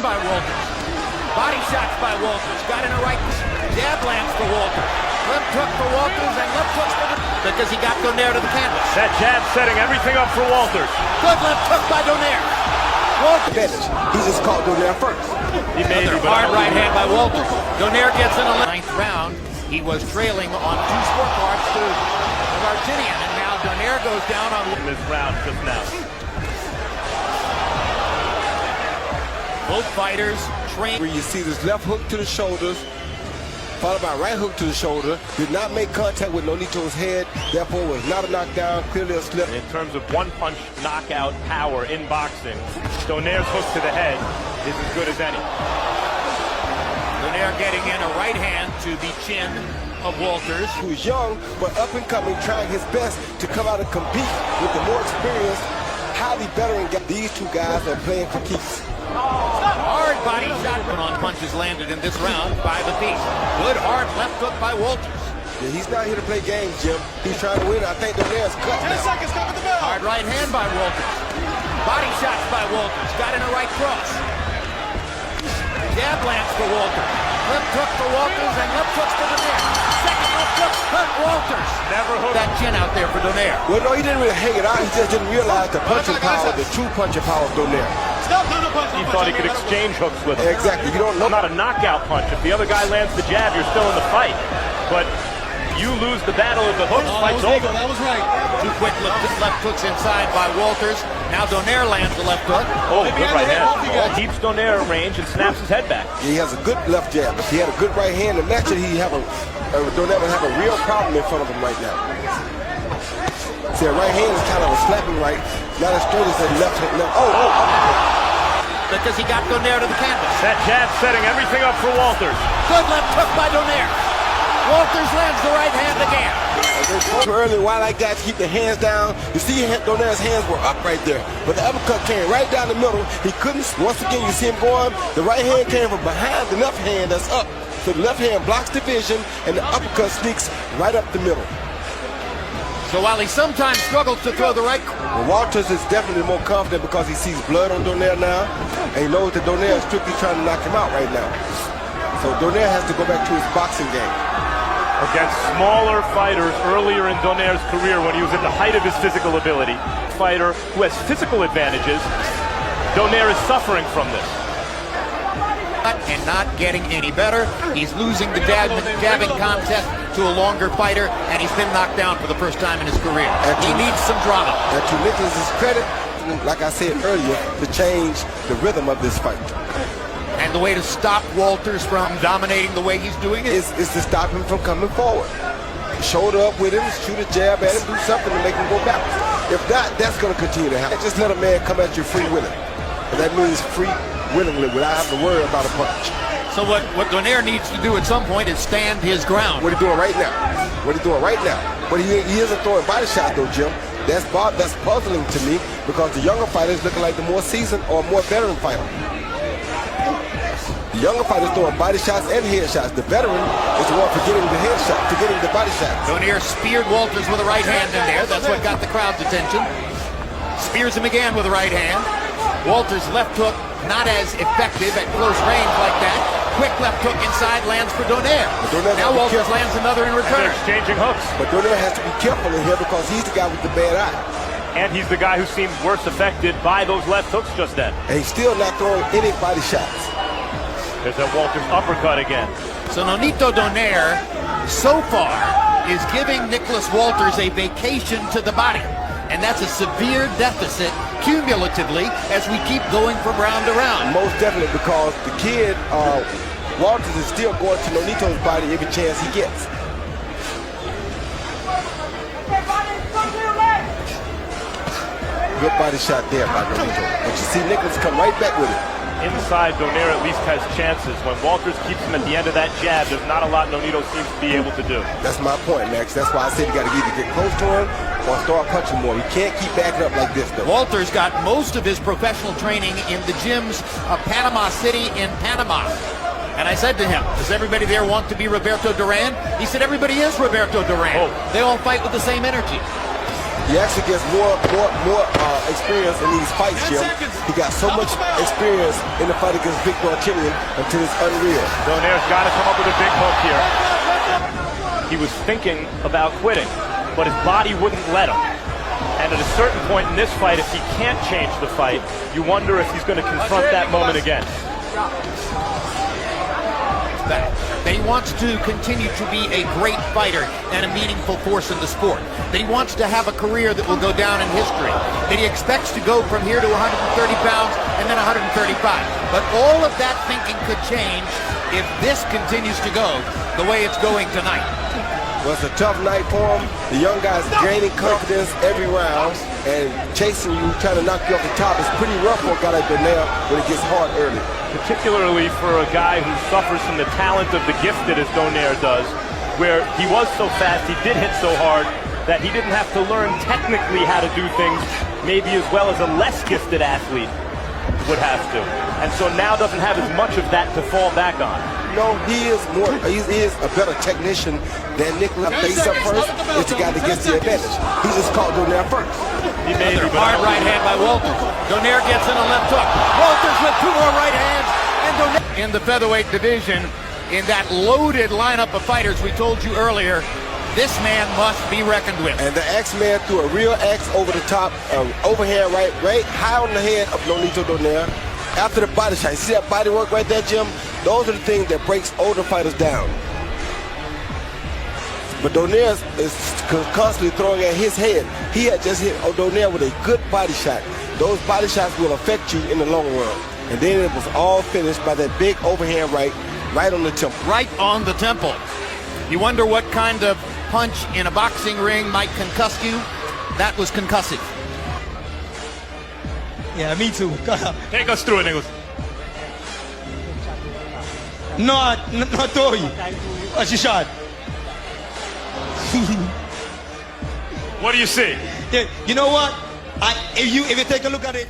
hand by Walters. Body shots by Walters. Got in a right jab lands for Walters. Left hook for Walters and left hook for because he got Donaire to the canvas. That jab setting everything up for Walters. Good left hook by Donaire. Walters. He just caught Donaire first. He made Another hard right hand by Walters. Donaire gets in the ninth round. He was trailing on 2 scorecards to the Argentinian, and now Donaire goes down on this round just now. Both fighters train. Where you see this left hook to the shoulders, followed by right hook to the shoulder, did not make contact with Nonito's head, therefore was not a knockdown, clearly a slip. In terms of one-punch knockout power in boxing, Donaire's hook to the head is as good as any. Donaire getting in a right hand to the chin of Walters. Who's young, but up and coming, trying his best to come out and compete with the more experienced, highly veteran guys. These two guys are playing for keeps. Hard body shot on punches landed in this round by the piece. Good hard left hook by Walters. Yeah, he's not here to play games, Jim. He's trying to win. I think Donaire's cut. 10 seconds, stop at the bell. Hard right hand by Walters. Body shots by Walters. Got in a right cross. Jab lands for Walters. Left hook for Walters and left hooks for Donaire. Second left hook hurt Walters. Never hooked that chin out there for Donaire. Well, no, he didn't really hang it out. He just didn't realize the punching power, the true punching power of Donaire. He thought he could exchange hooks with him. Exactly. You don't know. Not a knockout punch. If the other guy lands the jab, you're still in the fight. But you lose the battle of the hooks, fight's over. That was right. 2 quick left hooks inside by Walters. Now Donaire lands the left hook. Oh, good right hand. Keeps Donaire at range and snaps his head back. He has a good left jab. If he had a good right hand to match it, Donaire would have a real problem in front of him right now. See, a right hand is kind of a slapping right, not as straight as a left hook. Because he got Donaire to the canvas. That jab setting everything up for Walters. Good left hook by Donaire. Walters lands the right hand again. Too early, why like that to keep the hands down? You see Donaire's hands were up right there, but the uppercut came right down the middle. He couldn't, once again you see him going, the right hand came from behind the left hand that's up. So the left hand blocks the vision and the uppercut sneaks right up the middle. So while he sometimes struggles to throw the right... Well, Walters is definitely more confident because he sees blood on Donaire now, and he knows that Donaire is strictly trying to knock him out right now. So Donaire has to go back to his boxing game. Against smaller fighters earlier in Donaire's career when he was at the height of his physical ability. Fighter who has physical advantages, Donaire is suffering from this. And not getting any better. He's losing the jabbing contest to a longer fighter, and he's been knocked down for the first time in his career. He needs some drama. And to Nicholas's credit, like I said earlier, to change the rhythm of this fight. And the way to stop Walters from dominating the way he's doing it is to stop him from coming forward. Shoulder up with him, shoot a jab at him, do something to make him go backwards. If not, that's going to continue to happen. Just let a man come at you free willing. And that means free willingly without having to worry about a punch. So what Donaire needs to do at some point is stand his ground. What he's doing right now. What he's doing right now. But he isn't throwing body shots though, Jim. That's puzzling to me because the younger fighter is looking like the more seasoned or more veteran fighter. The younger fighter is throwing body shots and head shots. The veteran is the one forgetting the head shot, forgetting the body shots. Donaire speared Walters with a right hand in there. That's what got the crowd's attention. Spears him again with a right hand. Walters' left hook not as effective at close range like that. Quick left hook inside lands for Donaire. Now Walters lands another in return. They're exchanging hooks. But Donaire has to be careful in here because he's the guy with the bad eye. And he's the guy who seemed worse affected by those left hooks just then. And he's still not throwing any body shots. There's that Walters uppercut again. So Nonito Donaire, so far, is giving Nicholas Walters a vacation to the body. And that's a severe deficit cumulatively as we keep going from round to round. Most definitely because the kid, Walters is still going to Nonito's body every chance he gets. Good body shot there by Nonito. But you see Nicholas come right back with it. Inside, Donaire at least has chances. When Walters keeps him at the end of that jab, there's not a lot Nonito seems to be able to do. That's my point, Max. That's why I said you got to either get close to him or start punching more. You can't keep backing up like this, though. Walters got most of his professional training in the gyms of Panama City in Panama. And I said to him, does everybody there want to be Roberto Duran? He said, everybody is Roberto Duran. They all fight with the same energy. He actually gets more experience in these fights, Jim. He got so much experience in the fight against Victor Killian until it's unreal. Donaire's got to come up with a big hook here. He was thinking about quitting, but his body wouldn't let him. And at a certain point in this fight, if he can't change the fight, you wonder if he's going to confront that moment again. That he wants to continue to be a great fighter and a meaningful force in the sport. That he wants to have a career that will go down in history. That he expects to go from here to 130 pounds and then 135. But all of that thinking could change if this continues to go the way it's going tonight. Well, it's a tough night for him. The young guy's gaining confidence every round, and chasing you, trying to knock you off the top is pretty rough for a guy like Donaire when it gets hard early. Particularly for a guy who suffers from the talent of the gifted as Donaire does, where he was so fast, he did hit so hard, that he didn't have to learn technically how to do things maybe as well as a less gifted athlete would have to. And so now doesn't have as much of that to fall back on. No, he is a better technician than Nicholas. Face up first, it's the guy that gets the advantage. He just caught Donaire first. He made it, hard right hand by Walters. Donaire gets in a left hook. Walters with 2 more right hands, and Donaire in the featherweight division, in that loaded lineup of fighters we told you earlier, this man must be reckoned with. And the X-Man threw a real X over the top, overhand right high on the head of Nonito Donaire. After the body shot, you see that body work right there, Jim? Those are the things that breaks older fighters down. But Donaire is constantly throwing at his head. He had just hit Donaire with a good body shot. Those body shots will affect you in the long run. And then it was all finished by that big overhand right on the temple. Right on the temple. You wonder what kind of punch in a boxing ring might concuss you? That was concussive. Yeah, me too. Take us through it, Nicholas. No, Tori. She shot. What do you see? You know what? If you take a look at it.